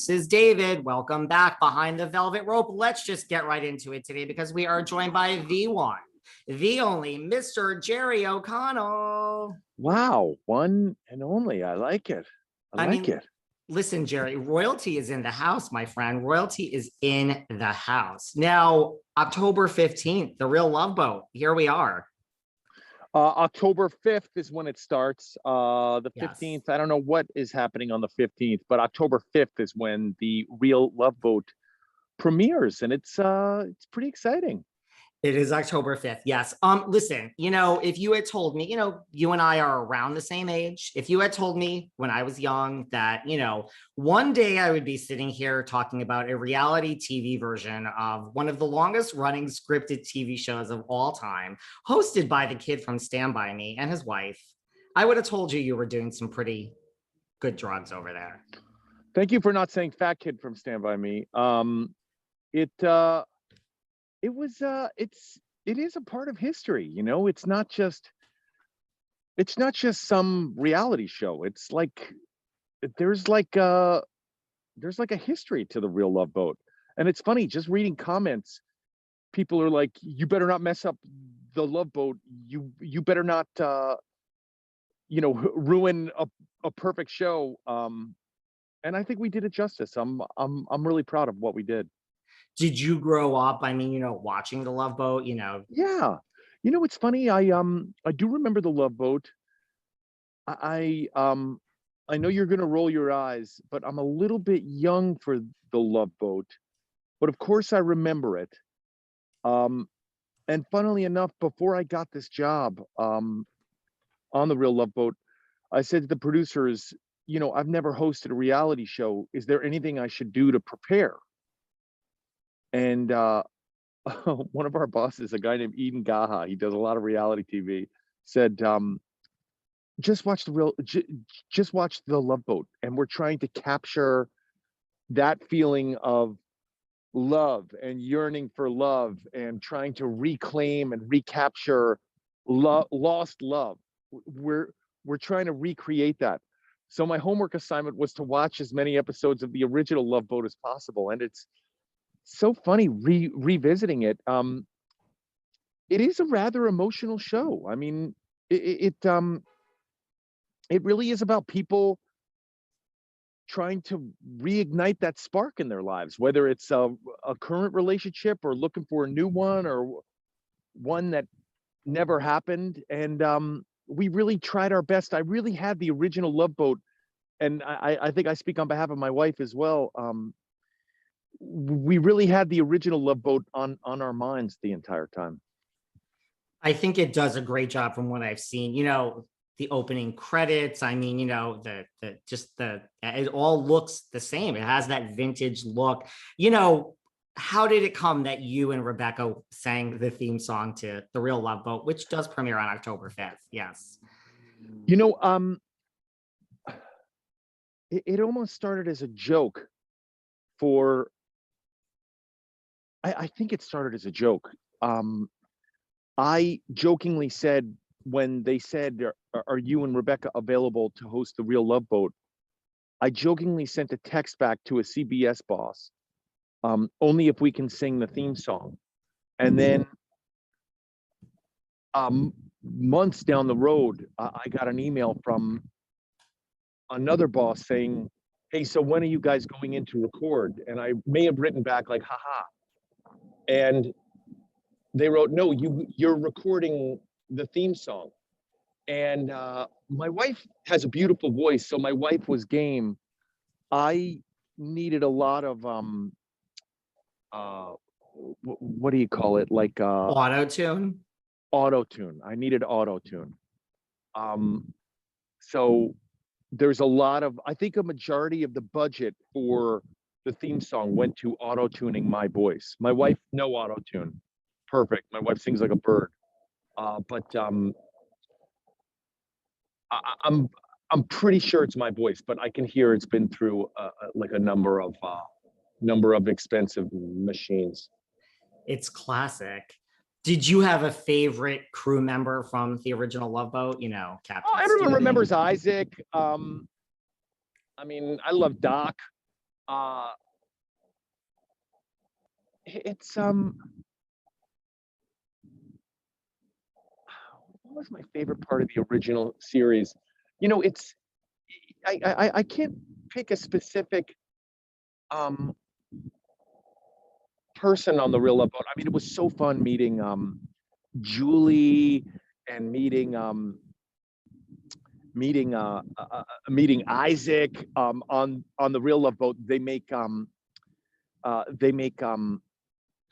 This is David. Welcome back behind the velvet rope. Let's just get right into it today because we are joined by the one, the only Mr. Jerry O'Connell. Wow, one and only. I like it. I like it. Listen, Jerry, royalty is in the house, my friend. Royalty is in the house. Now, October 15th, The Real Love Boat. Here we are. October 5th is when it starts. The Yes. 15th, I don't know what is happening on the 15th, but October 5th is when the Real Love Boat premieres, and it's pretty exciting. It is October 5th. Yes. Listen, if you had told me, you and I are around the same age. If you had told me when I was young that, one day I would be sitting here talking about a reality TV version of one of the longest running scripted TV shows of all time, hosted by the kid from Stand By Me and his wife, I would have told you were doing some pretty good drugs over there. Thank you for not saying fat kid from Stand By Me. It is a part of history, it's not just some reality show. It's like there's like a history to the Real Love Boat. And it's funny, just reading comments, people are like, you better not mess up the Love Boat, you better not ruin a perfect show. And I think we did it justice. I'm really proud of what we did. Did you grow up, watching The Love Boat, Yeah. It's funny. I do remember The Love Boat. I know you're gonna roll your eyes, but I'm a little bit young for The Love Boat. But of course I remember it. And funnily enough, before I got this job on The Real Love Boat, I said to the producers, I've never hosted a reality show. Is there anything I should do to prepare? And one of our bosses, a guy named Eden Gaha, he does a lot of reality TV, said, just watch The Love Boat. And we're trying to capture that feeling of love and yearning for love and trying to reclaim and recapture lost love. We're trying to recreate that. So my homework assignment was to watch as many episodes of the original Love Boat as possible. And it's so funny revisiting it. It is a rather emotional show. I mean, it really is about people trying to reignite that spark in their lives, whether it's a current relationship or looking for a new one or one that never happened. And we really tried our best. I really had the original Love Boat, and I think I speak on behalf of my wife as well. We really had the original Love Boat on our minds the entire time. I think it does a great job from what I've seen. The opening credits. I mean, it all looks the same. It has that vintage look. How did it come that you and Rebecca sang the theme song to The Real Love Boat, which does premiere on October 5th? Yes. It almost started as a joke I think it started as a joke. I jokingly said, when they said, are you and Rebecca available to host The Real Love Boat? I jokingly sent a text back to a CBS boss, only if we can sing the theme song. And then months down the road, I got an email from another boss saying, hey, so when are you guys going in to record? And I may have written back like, haha. And they wrote, no, you're recording the theme song. And my wife has a beautiful voice, so my wife was game. I needed a lot of what do you call it? Like Auto-tune. Auto-tune. I needed auto-tune. So there's a lot of, I think a majority of the budget for the theme song went to auto-tuning my voice. My wife, no auto-tune. Perfect. My wife sings like a bird. But I'm pretty sure it's my voice, but I can hear it's been through like a number of expensive machines. It's classic. Did you have a favorite crew member from the original Love Boat? Captain. Everyone remembers Isaac. I mean, I love Doc. Uh, it's what was my favorite part of the original series? You know, it's I can't pick a specific um person on the Real Love Boat. I mean, it was so fun meeting Julie and meeting Isaac on the Real Love Boat. They make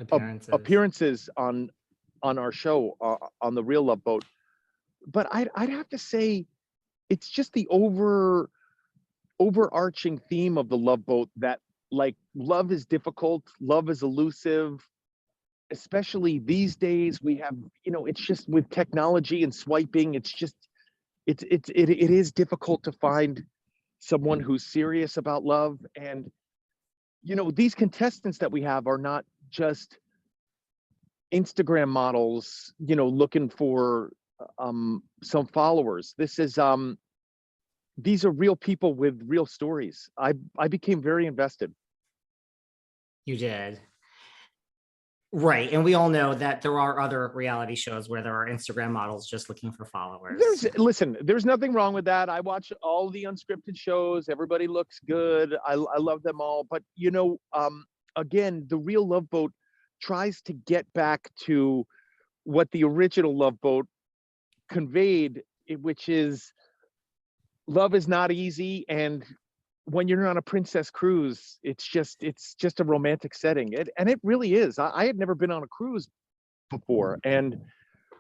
Appearances. appearances on our show on the Real Love Boat. But I'd have to say it's just the overarching theme of the Love Boat that, like, love is difficult, love is elusive, especially these days. We have, it's just with technology and swiping, it's just it is difficult to find someone who's serious about love. And these contestants that we have are not just Instagram models, looking for some followers. These are real people with real stories. I became very invested. You did. Right. And we all know that there are other reality shows where there are Instagram models just looking for followers. There's nothing wrong with that. I watch all the unscripted shows. Everybody looks good. I love them all. But again, the Real Love Boat tries to get back to what the original Love Boat conveyed, which is love is not easy. And when you're on a princess cruise, it's just a romantic setting. And it really is. I had never been on a cruise before. And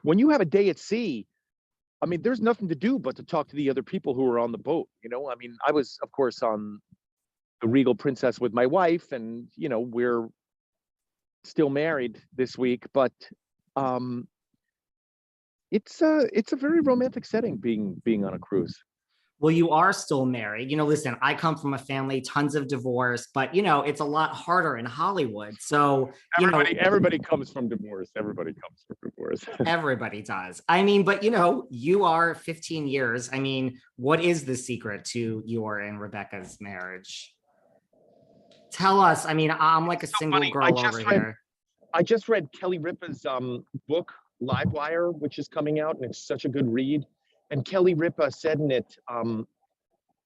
when you have a day at sea, I mean, there's nothing to do but to talk to the other people who are on the boat. I mean, I was, of course, on the Regal Princess with my wife, and we're still married this week. But it's a very romantic setting being on a cruise. Well, you are still married. Listen, I come from a family, tons of divorce, but it's a lot harder in Hollywood. So, Everybody comes from divorce. Everybody comes from divorce. everybody does. I mean, but you are 15 years. I mean, what is the secret to your and Rebecca's marriage? Tell us. I mean, I'm like a single funny. girl over here. I just read Kelly Ripa's book, Livewire, which is coming out, and it's such a good read. And Kelly Ripa said in it,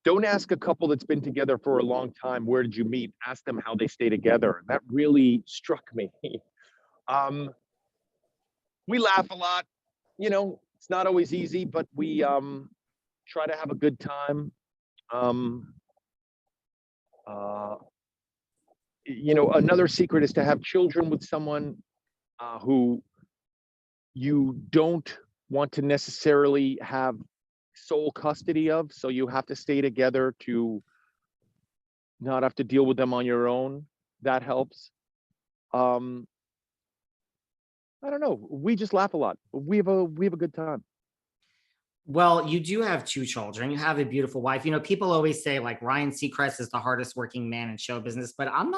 don't ask a couple that's been together for a long time, where did you meet? Ask them how they stay together. That really struck me. We laugh a lot. It's not always easy, but we try to have a good time. Another secret is to have children with someone who you don't want to necessarily have sole custody of. So you have to stay together to not have to deal with them on your own. That helps. I don't know. We just laugh a lot. We have a good time. Well, you do have two children. You have a beautiful wife. People always say like Ryan Seacrest is the hardest working man in show business, but I'm not